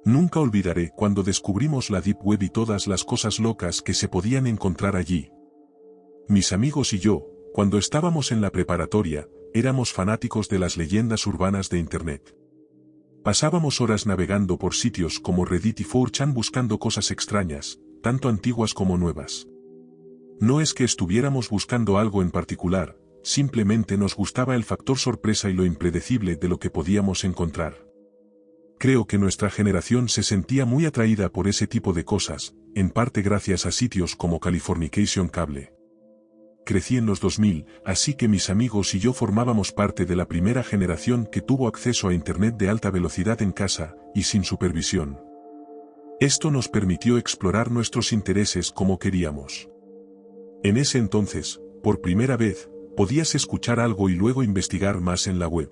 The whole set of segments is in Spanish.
Nunca olvidaré cuando descubrimos la Deep Web y todas las cosas locas que se podían encontrar allí. Mis amigos y yo, cuando estábamos en la preparatoria, éramos fanáticos de las leyendas urbanas de Internet. Pasábamos horas navegando por sitios como Reddit y 4chan buscando cosas extrañas, tanto antiguas como nuevas. No es que estuviéramos buscando algo en particular, simplemente nos gustaba el factor sorpresa y lo impredecible de lo que podíamos encontrar. Creo que nuestra generación se sentía muy atraída por ese tipo de cosas, en parte gracias a sitios como Californication Cable. Crecí en los 2000, así que mis amigos y yo formábamos parte de la primera generación que tuvo acceso a Internet de alta velocidad en casa, y sin supervisión. Esto nos permitió explorar nuestros intereses como queríamos. En ese entonces, por primera vez, podías escuchar algo y luego investigar más en la web.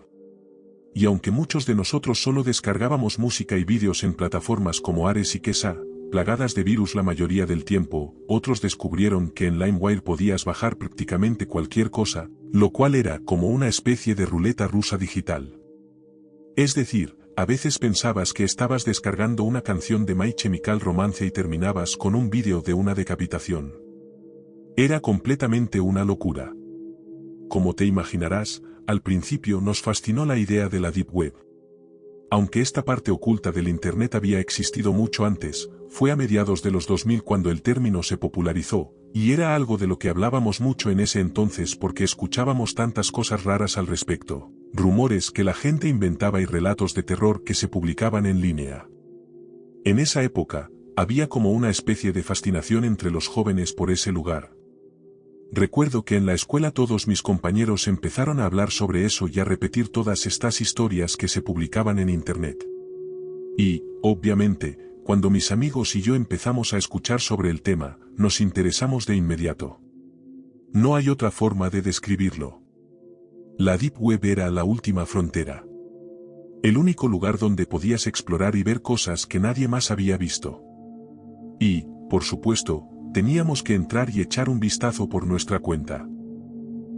Y aunque muchos de nosotros solo descargábamos música y vídeos en plataformas como Ares y Kesa, plagadas de virus la mayoría del tiempo, otros descubrieron que en LimeWire podías bajar prácticamente cualquier cosa, lo cual era como una especie de ruleta rusa digital. Es decir, a veces pensabas que estabas descargando una canción de My Chemical Romance y terminabas con un vídeo de una decapitación. Era completamente una locura. Como te imaginarás, al principio nos fascinó la idea de la Deep Web. Aunque esta parte oculta del Internet había existido mucho antes, fue a mediados de los 2000 cuando el término se popularizó, y era algo de lo que hablábamos mucho en ese entonces porque escuchábamos tantas cosas raras al respecto, rumores que la gente inventaba y relatos de terror que se publicaban en línea. En esa época, había como una especie de fascinación entre los jóvenes por ese lugar. Recuerdo que en la escuela todos mis compañeros empezaron a hablar sobre eso y a repetir todas estas historias que se publicaban en Internet. Y, obviamente, cuando mis amigos y yo empezamos a escuchar sobre el tema, nos interesamos de inmediato. No hay otra forma de describirlo. La Deep Web era la última frontera. El único lugar donde podías explorar y ver cosas que nadie más había visto. Y, por supuesto, teníamos que entrar y echar un vistazo por nuestra cuenta.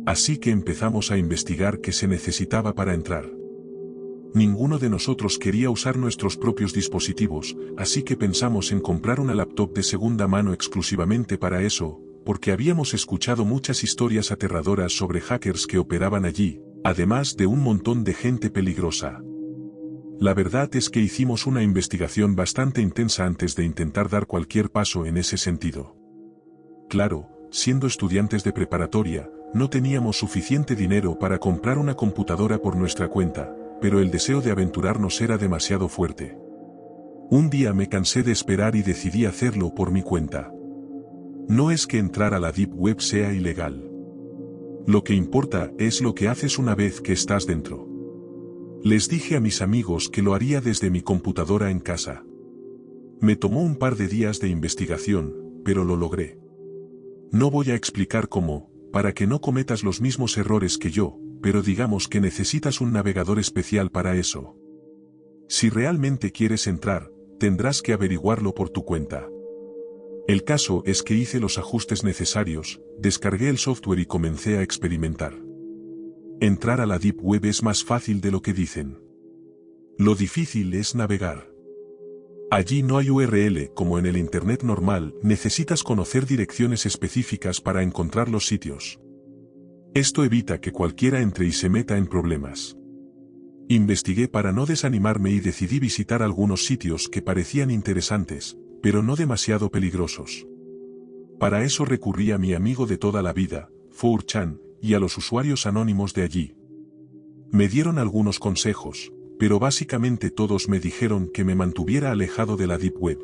Así que empezamos a investigar qué se necesitaba para entrar. Ninguno de nosotros quería usar nuestros propios dispositivos, así que pensamos en comprar una laptop de segunda mano exclusivamente para eso, porque habíamos escuchado muchas historias aterradoras sobre hackers que operaban allí, además de un montón de gente peligrosa. La verdad es que hicimos una investigación bastante intensa antes de intentar dar cualquier paso en ese sentido. Claro, siendo estudiantes de preparatoria, no teníamos suficiente dinero para comprar una computadora por nuestra cuenta, pero el deseo de aventurarnos era demasiado fuerte. Un día me cansé de esperar y decidí hacerlo por mi cuenta. No es que entrar a la Deep Web sea ilegal. Lo que importa es lo que haces una vez que estás dentro. Les dije a mis amigos que lo haría desde mi computadora en casa. Me tomó un par de días de investigación, pero lo logré. No voy a explicar cómo, para que no cometas los mismos errores que yo, pero digamos que necesitas un navegador especial para eso. Si realmente quieres entrar, tendrás que averiguarlo por tu cuenta. El caso es que hice los ajustes necesarios, descargué el software y comencé a experimentar. Entrar a la Deep Web es más fácil de lo que dicen. Lo difícil es navegar. Allí no hay URL como en el Internet normal, necesitas conocer direcciones específicas para encontrar los sitios. Esto evita que cualquiera entre y se meta en problemas. Investigué para no desanimarme y decidí visitar algunos sitios que parecían interesantes, pero no demasiado peligrosos. Para eso recurrí a mi amigo de toda la vida, 4chan, y a los usuarios anónimos de allí. Me dieron algunos consejos, pero básicamente todos me dijeron que me mantuviera alejado de la Deep Web.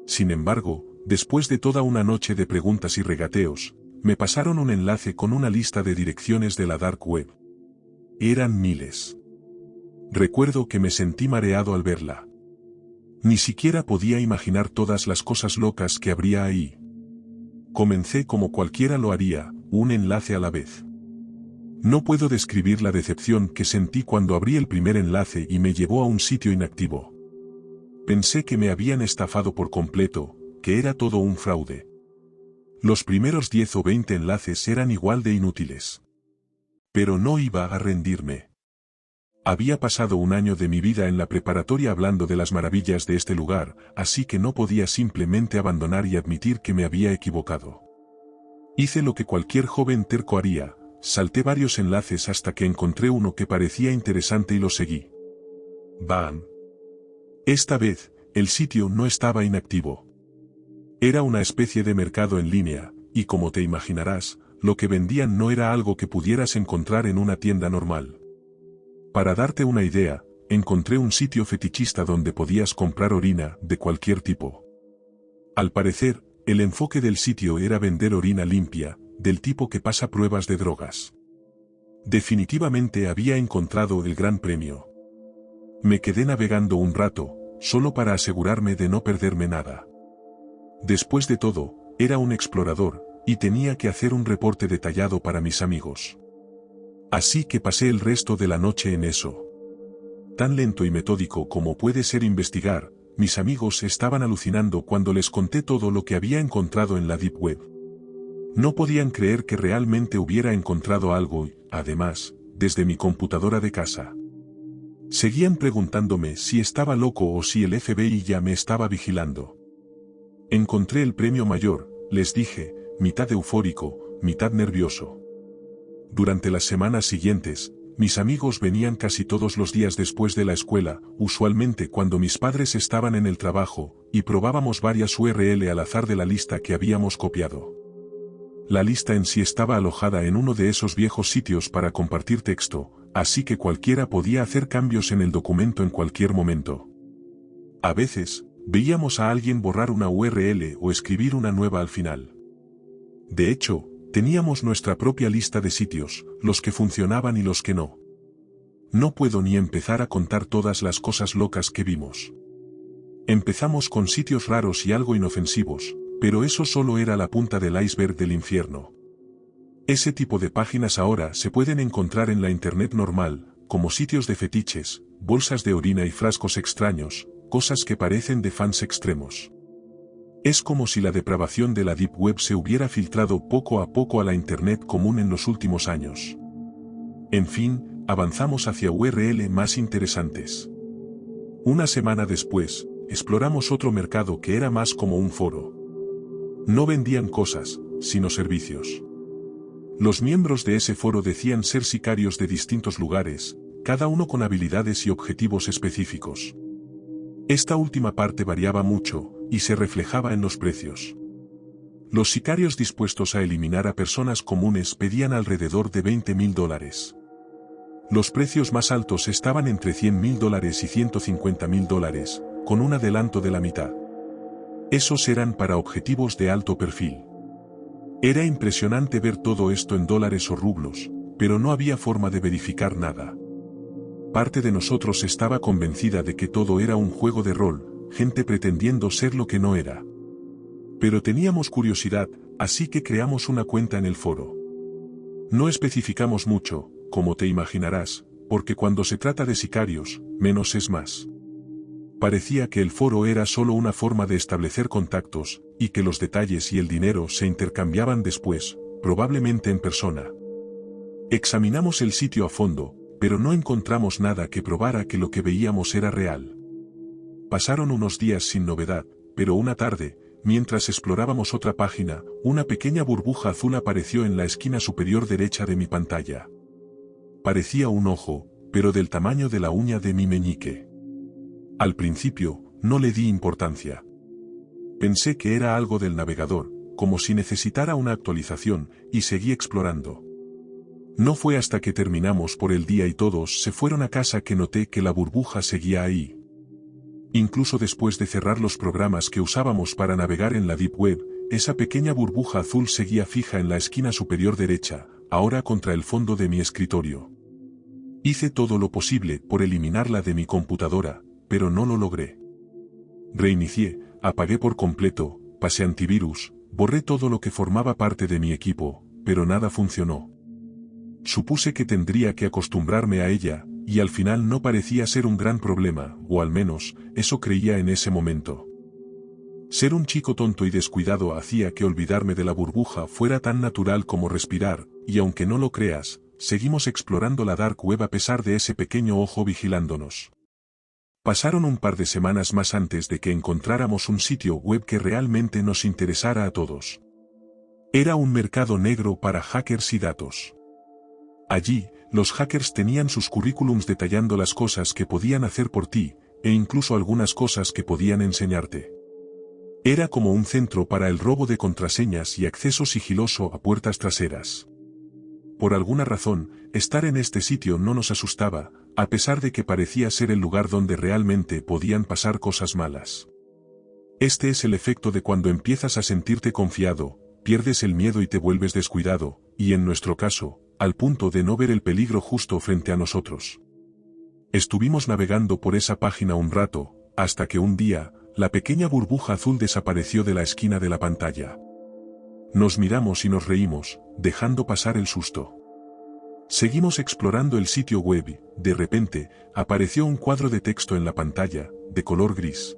Sin embargo, después de toda una noche de preguntas y regateos, me pasaron un enlace con una lista de direcciones de la Dark Web. Eran miles. Recuerdo que me sentí mareado al verla. Ni siquiera podía imaginar todas las cosas locas que habría ahí. Comencé como cualquiera lo haría, un enlace a la vez. No puedo describir la decepción que sentí cuando abrí el primer enlace y me llevó a un sitio inactivo. Pensé que me habían estafado por completo, que era todo un fraude. Los primeros 10 o 20 enlaces eran igual de inútiles. Pero no iba a rendirme. Había pasado un año de mi vida en la preparatoria hablando de las maravillas de este lugar, así que no podía simplemente abandonar y admitir que me había equivocado. Hice lo que cualquier joven terco haría, salté varios enlaces hasta que encontré uno que parecía interesante y lo seguí. ¡Bam! Esta vez, el sitio no estaba inactivo. Era una especie de mercado en línea, y como te imaginarás, lo que vendían no era algo que pudieras encontrar en una tienda normal. Para darte una idea, encontré un sitio fetichista donde podías comprar orina de cualquier tipo. Al parecer, el enfoque del sitio era vender orina limpia, del tipo que pasa pruebas de drogas. Definitivamente había encontrado el gran premio. Me quedé navegando un rato, solo para asegurarme de no perderme nada. Después de todo, era un explorador, y tenía que hacer un reporte detallado para mis amigos. Así que pasé el resto de la noche en eso. Tan lento y metódico como puede ser investigar, mis amigos estaban alucinando cuando les conté todo lo que había encontrado en la Deep Web. No podían creer que realmente hubiera encontrado algo y, además, desde mi computadora de casa. Seguían preguntándome si estaba loco o si el FBI ya me estaba vigilando. Encontré el premio mayor, les dije, mitad eufórico, mitad nervioso. Durante las semanas siguientes, mis amigos venían casi todos los días después de la escuela, usualmente cuando mis padres estaban en el trabajo, y probábamos varias URL al azar de la lista que habíamos copiado. La lista en sí estaba alojada en uno de esos viejos sitios para compartir texto, así que cualquiera podía hacer cambios en el documento en cualquier momento. A veces, veíamos a alguien borrar una URL o escribir una nueva al final. De hecho, teníamos nuestra propia lista de sitios, los que funcionaban y los que no. No puedo ni empezar a contar todas las cosas locas que vimos. Empezamos con sitios raros y algo inofensivos, pero eso solo era la punta del iceberg del infierno. Ese tipo de páginas ahora se pueden encontrar en la internet normal, como sitios de fetiches, bolsas de orina y frascos extraños, cosas que parecen de fans extremos. Es como si la depravación de la Deep Web se hubiera filtrado poco a poco a la Internet común en los últimos años. En fin, avanzamos hacia URL más interesantes. Una semana después, exploramos otro mercado que era más como un foro. No vendían cosas, sino servicios. Los miembros de ese foro decían ser sicarios de distintos lugares, cada uno con habilidades y objetivos específicos. Esta última parte variaba mucho, y se reflejaba en los precios. Los sicarios dispuestos a eliminar a personas comunes pedían alrededor de $20.000. Los precios más altos estaban entre $100.000 y $150.000, con un adelanto de la mitad. Esos eran para objetivos de alto perfil. Era impresionante ver todo esto en dólares o rublos, pero no había forma de verificar nada. Parte de nosotros estaba convencida de que todo era un juego de rol, gente pretendiendo ser lo que no era. Pero teníamos curiosidad, así que creamos una cuenta en el foro. No especificamos mucho, como te imaginarás, porque cuando se trata de sicarios, menos es más. Parecía que el foro era solo una forma de establecer contactos, y que los detalles y el dinero se intercambiaban después, probablemente en persona. Examinamos el sitio a fondo, pero no encontramos nada que probara que lo que veíamos era real. Pasaron unos días sin novedad, pero una tarde, mientras explorábamos otra página, una pequeña burbuja azul apareció en la esquina superior derecha de mi pantalla. Parecía un ojo, pero del tamaño de la uña de mi meñique. Al principio, no le di importancia. Pensé que era algo del navegador, como si necesitara una actualización, y seguí explorando. No fue hasta que terminamos por el día y todos se fueron a casa que noté que la burbuja seguía ahí. Incluso después de cerrar los programas que usábamos para navegar en la Deep Web, esa pequeña burbuja azul seguía fija en la esquina superior derecha, ahora contra el fondo de mi escritorio. Hice todo lo posible por eliminarla de mi computadora, pero no lo logré. Reinicié, apagué por completo, pasé antivirus, borré todo lo que formaba parte de mi equipo, pero nada funcionó. Supuse que tendría que acostumbrarme a ella, y al final no parecía ser un gran problema, o al menos, eso creía en ese momento. Ser un chico tonto y descuidado hacía que olvidarme de la burbuja fuera tan natural como respirar, y aunque no lo creas, seguimos explorando la dark web a pesar de ese pequeño ojo vigilándonos. Pasaron un par de semanas más antes de que encontráramos un sitio web que realmente nos interesara a todos. Era un mercado negro para hackers y datos. Allí, los hackers tenían sus currículums detallando las cosas que podían hacer por ti, e incluso algunas cosas que podían enseñarte. Era como un centro para el robo de contraseñas y acceso sigiloso a puertas traseras. Por alguna razón, estar en este sitio no nos asustaba, a pesar de que parecía ser el lugar donde realmente podían pasar cosas malas. Este es el efecto de cuando empiezas a sentirte confiado, pierdes el miedo y te vuelves descuidado, y en nuestro caso, al punto de no ver el peligro justo frente a nosotros. Estuvimos navegando por esa página un rato, hasta que un día, la pequeña burbuja azul desapareció de la esquina de la pantalla. Nos miramos y nos reímos, dejando pasar el susto. Seguimos explorando el sitio web y, de repente, apareció un cuadro de texto en la pantalla, de color gris.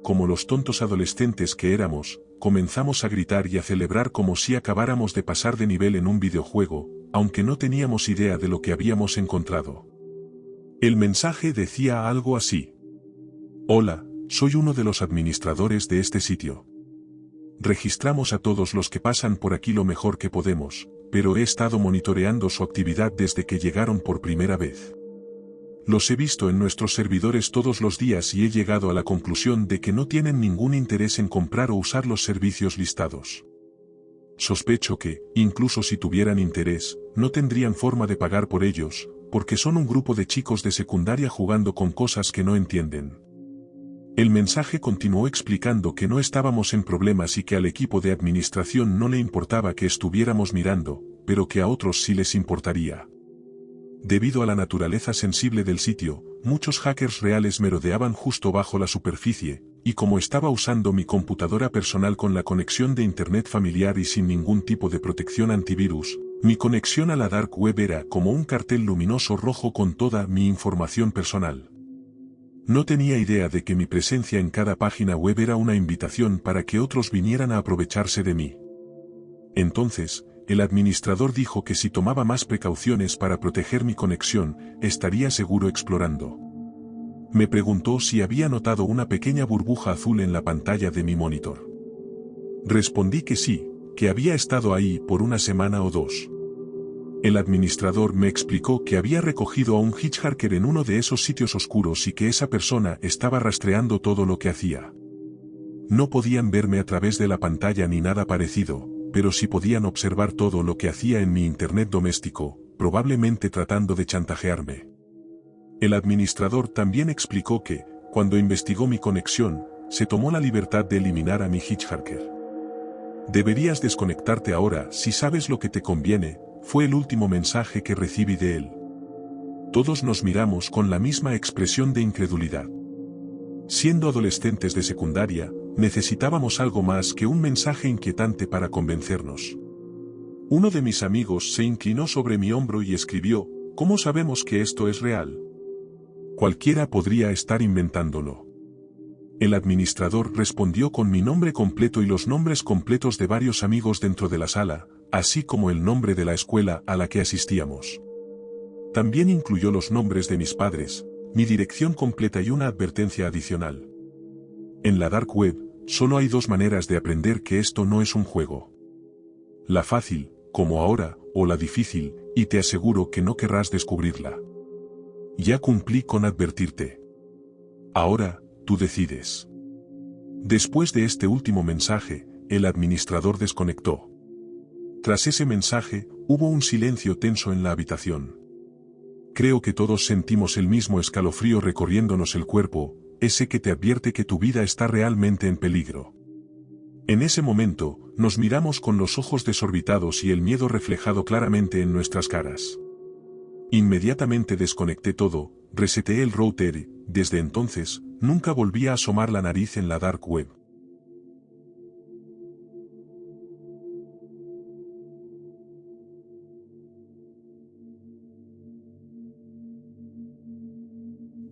Como los tontos adolescentes que éramos, comenzamos a gritar y a celebrar como si acabáramos de pasar de nivel en un videojuego, aunque no teníamos idea de lo que habíamos encontrado. El mensaje decía algo así: Hola, soy uno de los administradores de este sitio. Registramos a todos los que pasan por aquí lo mejor que podemos, pero he estado monitoreando su actividad desde que llegaron por primera vez. Los he visto en nuestros servidores todos los días y he llegado a la conclusión de que no tienen ningún interés en comprar o usar los servicios listados. Sospecho que, incluso si tuvieran interés, no tendrían forma de pagar por ellos, porque son un grupo de chicos de secundaria jugando con cosas que no entienden. El mensaje continuó explicando que no estábamos en problemas y que al equipo de administración no le importaba que estuviéramos mirando, pero que a otros sí les importaría. Debido a la naturaleza sensible del sitio, muchos hackers reales merodeaban justo bajo la superficie, y como estaba usando mi computadora personal con la conexión de internet familiar y sin ningún tipo de protección antivirus, mi conexión a la dark web era como un cartel luminoso rojo con toda mi información personal. No tenía idea de que mi presencia en cada página web era una invitación para que otros vinieran a aprovecharse de mí. Entonces, el administrador dijo que si tomaba más precauciones para proteger mi conexión, estaría seguro explorando. Me preguntó si había notado una pequeña burbuja azul en la pantalla de mi monitor. Respondí que sí, que había estado ahí por una semana o dos. El administrador me explicó que había recogido a un hitchhiker en uno de esos sitios oscuros y que esa persona estaba rastreando todo lo que hacía. No podían verme a través de la pantalla ni nada parecido, pero sí podían observar todo lo que hacía en mi internet doméstico, probablemente tratando de chantajearme. El administrador también explicó que, cuando investigó mi conexión, se tomó la libertad de eliminar a mi hitchhiker. Deberías desconectarte ahora si sabes lo que te conviene, fue el último mensaje que recibí de él. Todos nos miramos con la misma expresión de incredulidad. Siendo adolescentes de secundaria, necesitábamos algo más que un mensaje inquietante para convencernos. Uno de mis amigos se inclinó sobre mi hombro y escribió: ¿Cómo sabemos que esto es real? Cualquiera podría estar inventándolo. El administrador respondió con mi nombre completo y los nombres completos de varios amigos dentro de la sala, así como el nombre de la escuela a la que asistíamos. También incluyó los nombres de mis padres, mi dirección completa y una advertencia adicional. En la dark web, solo hay dos maneras de aprender que esto no es un juego. La fácil, como ahora, o la difícil, y te aseguro que no querrás descubrirla. Ya cumplí con advertirte. Ahora, tú decides. Después de este último mensaje, el administrador desconectó. Tras ese mensaje, hubo un silencio tenso en la habitación. Creo que todos sentimos el mismo escalofrío recorriéndonos el cuerpo, ese que te advierte que tu vida está realmente en peligro. En ese momento, nos miramos con los ojos desorbitados y el miedo reflejado claramente en nuestras caras. Inmediatamente desconecté todo, reseteé el router y, desde entonces, nunca volví a asomar la nariz en la dark web.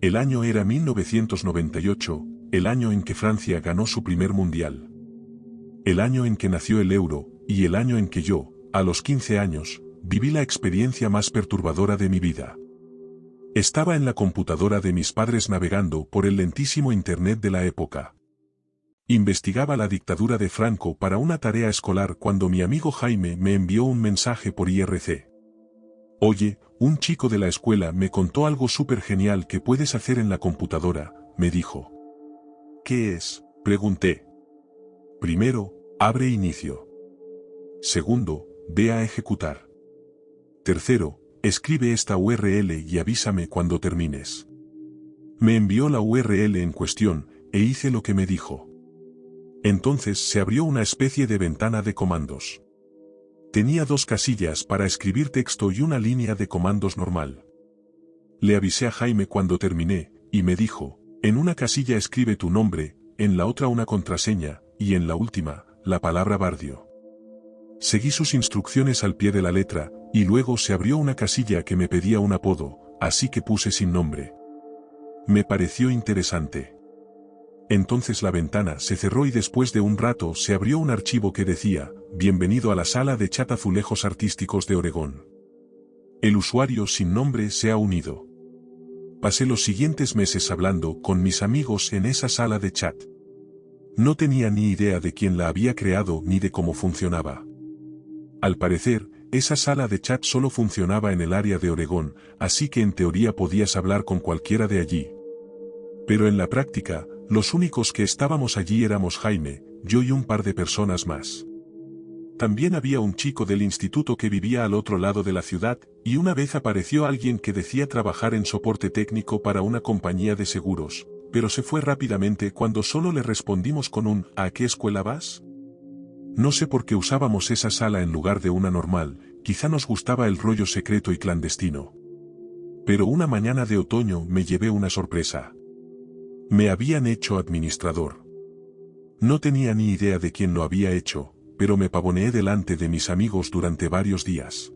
El año era 1998, el año en que Francia ganó su primer mundial. El año en que nació el euro, y el año en que yo, a los 15 años, viví la experiencia más perturbadora de mi vida. Estaba en la computadora de mis padres navegando por el lentísimo Internet de la época. Investigaba la dictadura de Franco para una tarea escolar cuando mi amigo Jaime me envió un mensaje por IRC. Oye, un chico de la escuela me contó algo súper genial que puedes hacer en la computadora, me dijo. ¿Qué es?, pregunté. Primero, abre inicio. Segundo, ve a ejecutar. Tercero, escribe esta URL y avísame cuando termines. Me envió la URL en cuestión, e hice lo que me dijo. Entonces se abrió una especie de ventana de comandos. Tenía 2 casillas para escribir texto y una línea de comandos normal. Le avisé a Jaime cuando terminé, y me dijo, en una casilla escribe tu nombre, en la otra una contraseña, y en la última, la palabra Bardio. Seguí sus instrucciones al pie de la letra, y luego se abrió una casilla que me pedía un apodo, así que puse sin nombre. Me pareció interesante. Entonces la ventana se cerró y después de un rato se abrió un archivo que decía, bienvenido a la sala de chat Azulejos Artísticos de Oregón. El usuario sin nombre se ha unido. Pasé los siguientes meses hablando con mis amigos en esa sala de chat. No tenía ni idea de quién la había creado ni de cómo funcionaba. Al parecer, esa sala de chat solo funcionaba en el área de Oregón, así que en teoría podías hablar con cualquiera de allí. Pero en la práctica, los únicos que estábamos allí éramos Jaime, yo y un par de personas más. También había un chico del instituto que vivía al otro lado de la ciudad, y una vez apareció alguien que decía trabajar en soporte técnico para una compañía de seguros, pero se fue rápidamente cuando solo le respondimos con un ¿a qué escuela vas? No sé por qué usábamos esa sala en lugar de una normal, quizá nos gustaba el rollo secreto y clandestino. Pero una mañana de otoño me llevé una sorpresa. Me habían hecho administrador. No tenía ni idea de quién lo había hecho, pero me pavoneé delante de mis amigos durante varios días.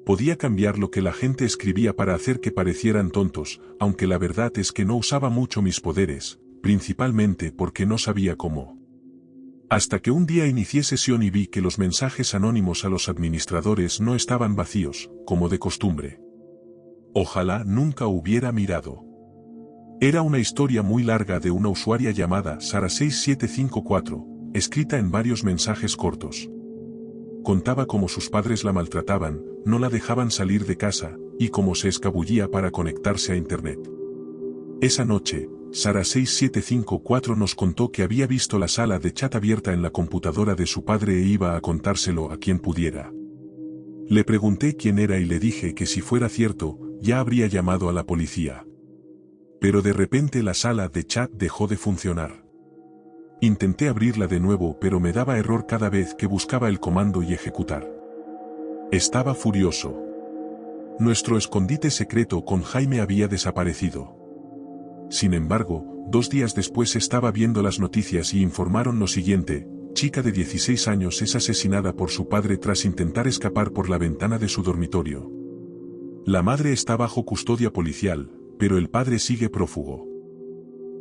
Podía cambiar lo que la gente escribía para hacer que parecieran tontos, aunque la verdad es que no usaba mucho mis poderes, principalmente porque no sabía cómo. Hasta que un día inicié sesión y vi que los mensajes anónimos a los administradores no estaban vacíos, como de costumbre. Ojalá nunca hubiera mirado. Era una historia muy larga de una usuaria llamada Sara6754, escrita en varios mensajes cortos. Contaba cómo sus padres la maltrataban, no la dejaban salir de casa, y cómo se escabullía para conectarse a Internet. Esa noche, Sara6754 nos contó que había visto la sala de chat abierta en la computadora de su padre e iba a contárselo a quien pudiera. Le pregunté quién era y le dije que si fuera cierto, ya habría llamado a la policía. Pero de repente la sala de chat dejó de funcionar. Intenté abrirla de nuevo pero me daba error cada vez que buscaba el comando y ejecutar. Estaba furioso. Nuestro escondite secreto con Jaime había desaparecido. Sin embargo, 2 días después estaba viendo las noticias y informaron lo siguiente: chica de 16 años es asesinada por su padre tras intentar escapar por la ventana de su dormitorio. La madre está bajo custodia policial, pero el padre sigue prófugo.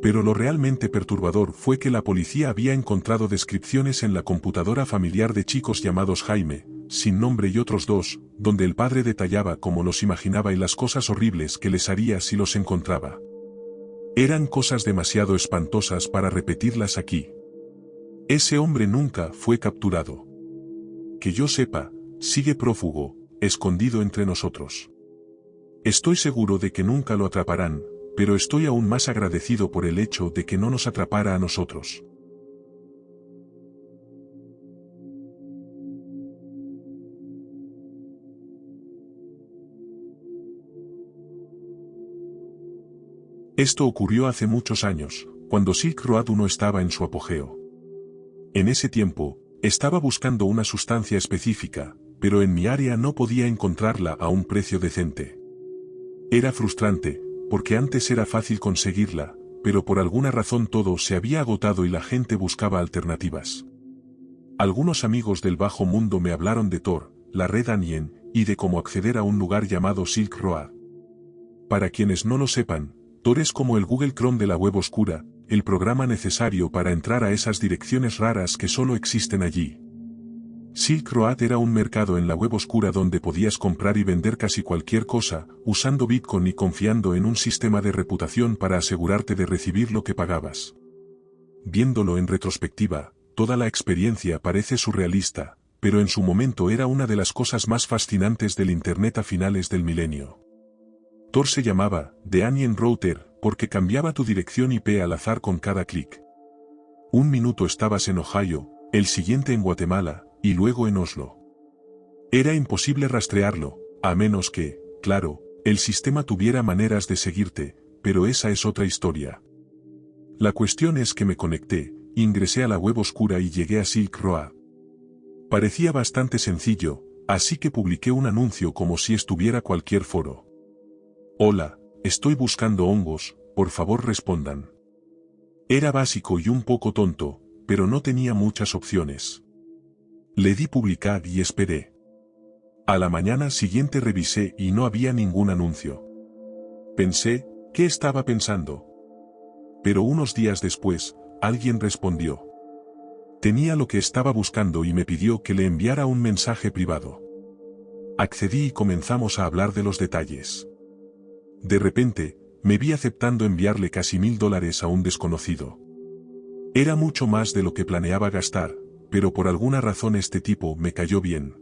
Pero lo realmente perturbador fue que la policía había encontrado descripciones en la computadora familiar de chicos llamados Jaime, sin nombre y otros 2, donde el padre detallaba cómo los imaginaba y las cosas horribles que les haría si los encontraba. Eran cosas demasiado espantosas para repetirlas aquí. Ese hombre nunca fue capturado. Que yo sepa, sigue prófugo, escondido entre nosotros. Estoy seguro de que nunca lo atraparán, pero estoy aún más agradecido por el hecho de que no nos atrapara a nosotros. Esto ocurrió hace muchos años, cuando Silk Road 1 estaba en su apogeo. En ese tiempo, estaba buscando una sustancia específica, pero en mi área no podía encontrarla a un precio decente. Era frustrante, porque antes era fácil conseguirla, pero por alguna razón todo se había agotado y la gente buscaba alternativas. Algunos amigos del bajo mundo me hablaron de Tor, la red Onion, y de cómo acceder a un lugar llamado Silk Road. Para quienes no lo sepan, Tor es como el Google Chrome de la web oscura, el programa necesario para entrar a esas direcciones raras que solo existen allí. Silk Road era un mercado en la web oscura donde podías comprar y vender casi cualquier cosa, usando Bitcoin y confiando en un sistema de reputación para asegurarte de recibir lo que pagabas. Viéndolo en retrospectiva, toda la experiencia parece surrealista, pero en su momento era una de las cosas más fascinantes del Internet a finales del milenio. Tor se llamaba The Onion Router porque cambiaba tu dirección IP al azar con cada clic. Un minuto estabas en Ohio, el siguiente en Guatemala, y luego en Oslo. Era imposible rastrearlo, a menos que, claro, el sistema tuviera maneras de seguirte, pero esa es otra historia. La cuestión es que me conecté, ingresé a la web oscura y llegué a Silk Road. Parecía bastante sencillo, así que publiqué un anuncio como si estuviera cualquier foro. Hola, estoy buscando hongos, por favor respondan. Era básico y un poco tonto, pero no tenía muchas opciones. Le di publicar y esperé. A la mañana siguiente revisé y no había ningún anuncio. Pensé, ¿qué estaba pensando? Pero unos días después, alguien respondió. Tenía lo que estaba buscando y me pidió que le enviara un mensaje privado. Accedí y comenzamos a hablar de los detalles. De repente, me vi aceptando enviarle casi $1000 a un desconocido. Era mucho más de lo que planeaba gastar, pero por alguna razón este tipo me cayó bien.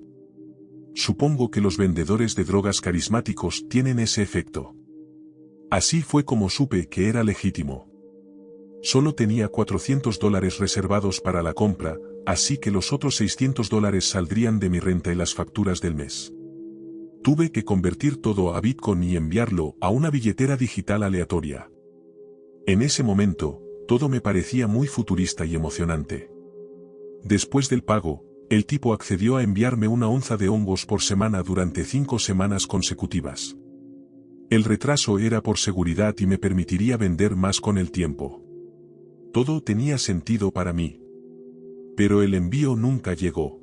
Supongo que los vendedores de drogas carismáticos tienen ese efecto. Así fue como supe que era legítimo. Solo tenía $400 reservados para la compra, así que los otros $600 saldrían de mi renta y las facturas del mes. Tuve que convertir todo a Bitcoin y enviarlo a una billetera digital aleatoria. En ese momento, todo me parecía muy futurista y emocionante. Después del pago, el tipo accedió a enviarme una onza de hongos por semana durante 5 semanas consecutivas. El retraso era por seguridad y me permitiría vender más con el tiempo. Todo tenía sentido para mí. Pero el envío nunca llegó.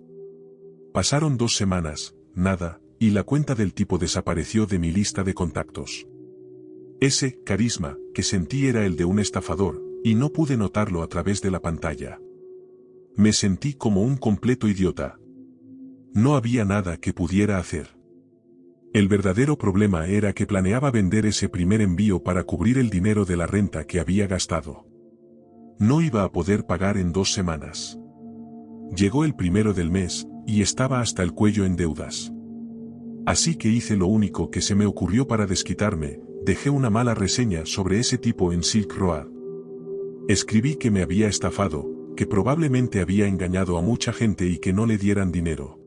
Pasaron 2 semanas, nada, y la cuenta del tipo desapareció de mi lista de contactos. Ese carisma que sentí era el de un estafador, y no pude notarlo a través de la pantalla. Me sentí como un completo idiota. No había nada que pudiera hacer. El verdadero problema era que planeaba vender ese primer envío para cubrir el dinero de la renta que había gastado. No iba a poder pagar en 2 semanas. Llegó el primero del mes, y estaba hasta el cuello en deudas. Así que hice lo único que se me ocurrió para desquitarme, dejé una mala reseña sobre ese tipo en Silk Road. Escribí que me había estafado, que probablemente había engañado a mucha gente y que no le dieran dinero.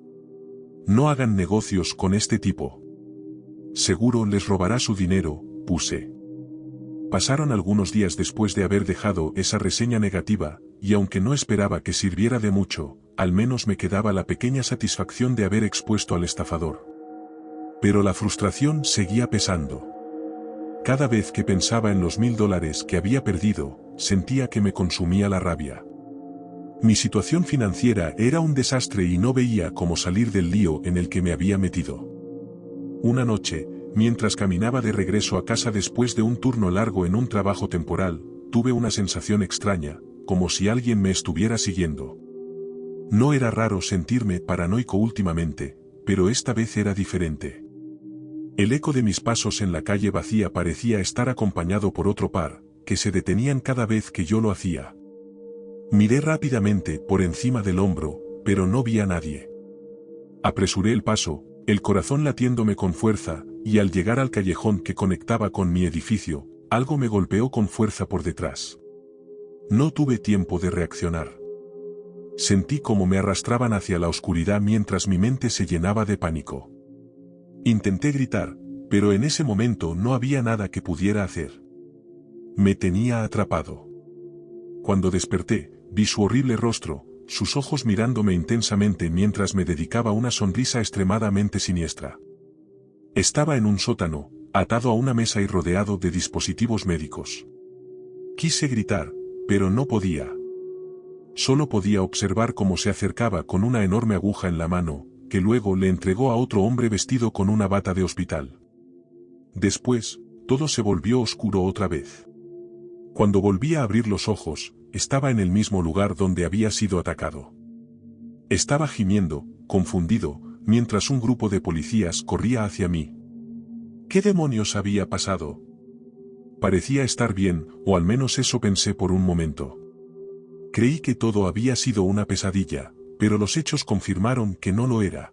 No hagan negocios con este tipo. Seguro les robará su dinero, puse. Pasaron algunos días después de haber dejado esa reseña negativa, y aunque no esperaba que sirviera de mucho, al menos me quedaba la pequeña satisfacción de haber expuesto al estafador. Pero la frustración seguía pesando. Cada vez que pensaba en los $1000 que había perdido, sentía que me consumía la rabia. Mi situación financiera era un desastre y no veía cómo salir del lío en el que me había metido. Una noche, mientras caminaba de regreso a casa después de un turno largo en un trabajo temporal, tuve una sensación extraña, como si alguien me estuviera siguiendo. No era raro sentirme paranoico últimamente, pero esta vez era diferente. El eco de mis pasos en la calle vacía parecía estar acompañado por otro par, que se detenían cada vez que yo lo hacía. Miré rápidamente por encima del hombro, pero no vi a nadie. Apresuré el paso, el corazón latiéndome con fuerza, y al llegar al callejón que conectaba con mi edificio, algo me golpeó con fuerza por detrás. No tuve tiempo de reaccionar. Sentí como me arrastraban hacia la oscuridad mientras mi mente se llenaba de pánico. Intenté gritar, pero en ese momento no había nada que pudiera hacer. Me tenía atrapado. Cuando desperté, vi su horrible rostro, sus ojos mirándome intensamente mientras me dedicaba una sonrisa extremadamente siniestra. Estaba en un sótano, atado a una mesa y rodeado de dispositivos médicos. Quise gritar, pero no podía. Solo podía observar cómo se acercaba con una enorme aguja en la mano, que luego le entregó a otro hombre vestido con una bata de hospital. Después, todo se volvió oscuro otra vez. Cuando volví a abrir los ojos, estaba en el mismo lugar donde había sido atacado. Estaba gimiendo, confundido, mientras un grupo de policías corría hacia mí. ¿Qué demonios había pasado? Parecía estar bien, o al menos eso pensé por un momento. Creí que todo había sido una pesadilla, pero los hechos confirmaron que no lo era.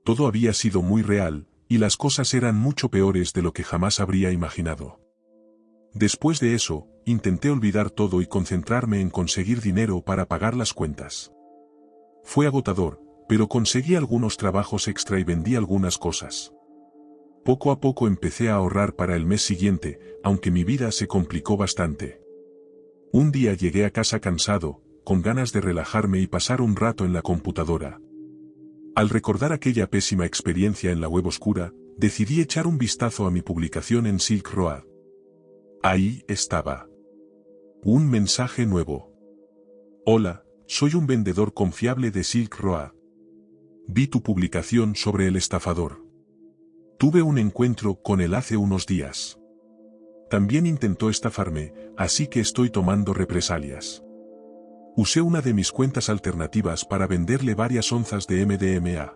Todo había sido muy real, y las cosas eran mucho peores de lo que jamás habría imaginado. Después de eso, intenté olvidar todo y concentrarme en conseguir dinero para pagar las cuentas. Fue agotador, pero conseguí algunos trabajos extra y vendí algunas cosas. Poco a poco empecé a ahorrar para el mes siguiente, aunque mi vida se complicó bastante. Un día llegué a casa cansado, con ganas de relajarme y pasar un rato en la computadora. Al recordar aquella pésima experiencia en la web oscura, decidí echar un vistazo a mi publicación en Silk Road. Ahí estaba. Un mensaje nuevo. Hola, soy un vendedor confiable de Silk Road. Vi tu publicación sobre el estafador. Tuve un encuentro con él hace unos días. También intentó estafarme, así que estoy tomando represalias. Usé una de mis cuentas alternativas para venderle varias onzas de MDMA.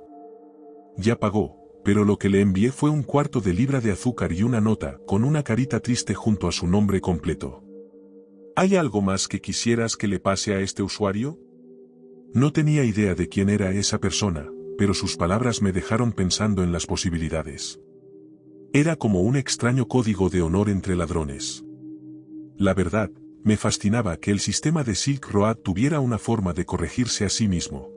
Ya pagó, pero lo que le envié fue un cuarto de libra de azúcar y una nota con una carita triste junto a su nombre completo. ¿Hay algo más que quisieras que le pase a este usuario? No tenía idea de quién era esa persona, pero sus palabras me dejaron pensando en las posibilidades. Era como un extraño código de honor entre ladrones. La verdad, me fascinaba que el sistema de Silk Road tuviera una forma de corregirse a sí mismo.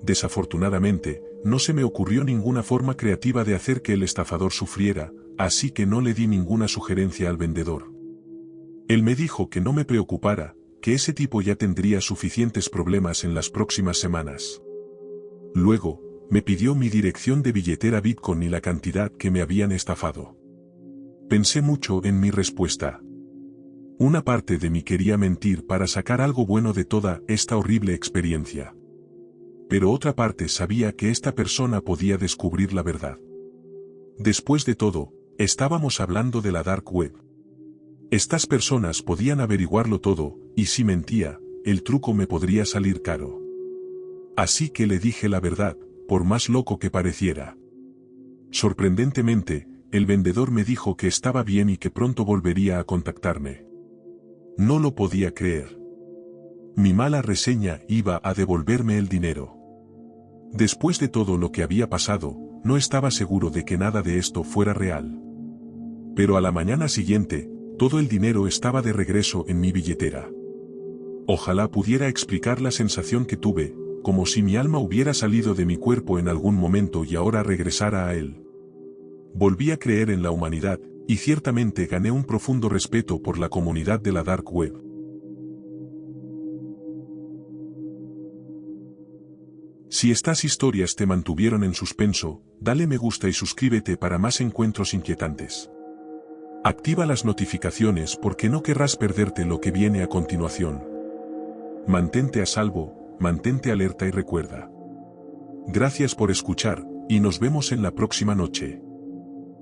Desafortunadamente, no se me ocurrió ninguna forma creativa de hacer que el estafador sufriera, así que no le di ninguna sugerencia al vendedor. Él me dijo que no me preocupara, que ese tipo ya tendría suficientes problemas en las próximas semanas. Luego, me pidió mi dirección de billetera Bitcoin y la cantidad que me habían estafado. Pensé mucho en mi respuesta. Una parte de mí quería mentir para sacar algo bueno de toda esta horrible experiencia. Pero otra parte sabía que esta persona podía descubrir la verdad. Después de todo, estábamos hablando de la Dark Web. Estas personas podían averiguarlo todo, y si mentía, el truco me podría salir caro. Así que le dije la verdad, por más loco que pareciera. Sorprendentemente, el vendedor me dijo que estaba bien y que pronto volvería a contactarme. No lo podía creer. Mi mala reseña iba a devolverme el dinero. Después de todo lo que había pasado, no estaba seguro de que nada de esto fuera real. Pero a la mañana siguiente, todo el dinero estaba de regreso en mi billetera. Ojalá pudiera explicar la sensación que tuve, como si mi alma hubiera salido de mi cuerpo en algún momento y ahora regresara a él. Volví a creer en la humanidad, y ciertamente gané un profundo respeto por la comunidad de la Dark Web. Si estas historias te mantuvieron en suspenso, dale me gusta y suscríbete para más encuentros inquietantes. Activa las notificaciones porque no querrás perderte lo que viene a continuación. Mantente a salvo, mantente alerta y recuerda. Gracias por escuchar, y nos vemos en la próxima noche.